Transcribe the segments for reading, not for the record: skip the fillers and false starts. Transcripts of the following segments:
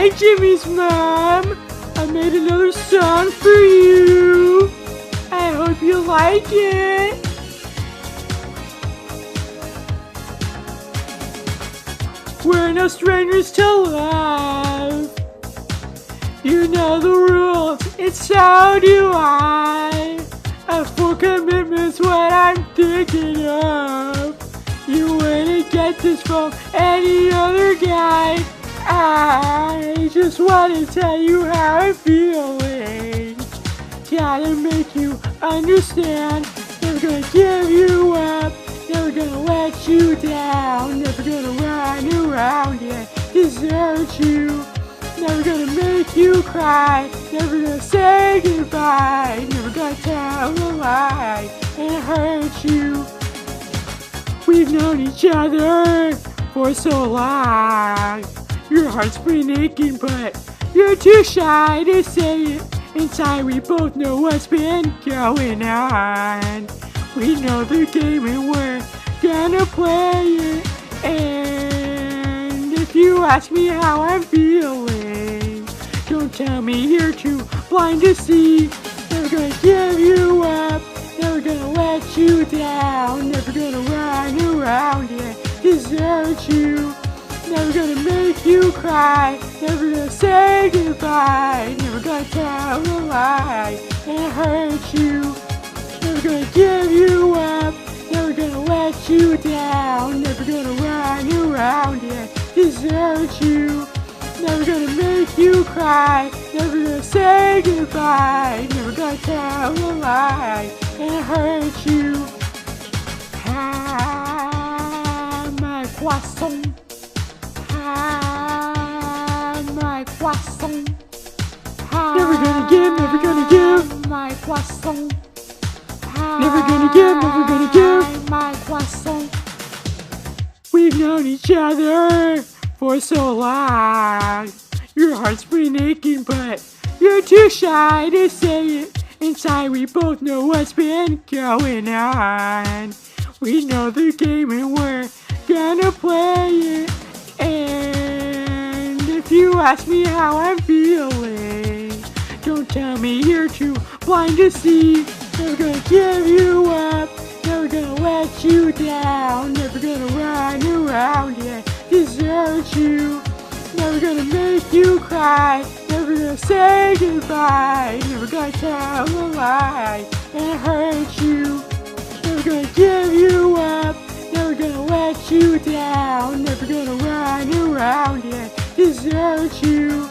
Hi, Jimmy's mom. I made another song for you. I hope you like it. We're no strangers to love. You know the rules, and so do I. A full commitment's what I'm thinking of. You wouldn't get this from any other guy. I just want to tell you how I'm feeling. Gotta make you understand. Never gonna give you up. Never gonna let you down. Never gonna run around and desert you. Never gonna make you cry. Never gonna say goodbye. Never gonna tell a lie and hurt you. We've known each other for so long. Your heart's been aching, but you're too shy to say it. Inside we both know what's been going on. We know the game and we're gonna play it. And if you ask me how I'm feeling, don't tell me you're too blind to see. Never gonna give you up. Never gonna let you down. Never gonna run around and desert you. Never gonna make you cry. Never gonna say goodbye. Never gonna tell a lie and hurt you. Never gonna give you up. Never gonna let you down. Never gonna run around and desert you. Never gonna make you cry. Never gonna say goodbye. Never gonna tell a lie and hurt you. Ah, my poisson. Ah, my poisson. Never gonna give, my poisson. Never gonna give, my poisson. We've known each other for so long. Your heart's been aching, but you're too shy to say it. Inside we both know what's been going on. We know the game and we're gonna play it. And if you ask me how I'm feeling, don't tell me you're too blind to see. Never gonna give you up. Never gonna let you down. Never gonna run around and desert you. Never gonna make you cry. Never gonna say goodbye. Never gonna tell a lie and hurt you. Never gonna give you up. Never gonna let you down. Never gonna run around and desert you.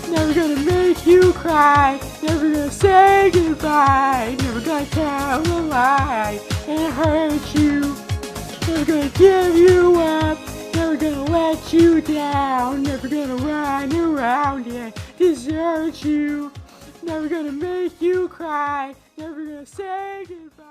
Never gonna make you cry. Never gonna say goodbye. Never gonna tell a lie and hurt you. Never gonna give you up. Never gonna let you down. Never gonna run around and desert you. Never gonna make you cry. Never gonna say goodbye.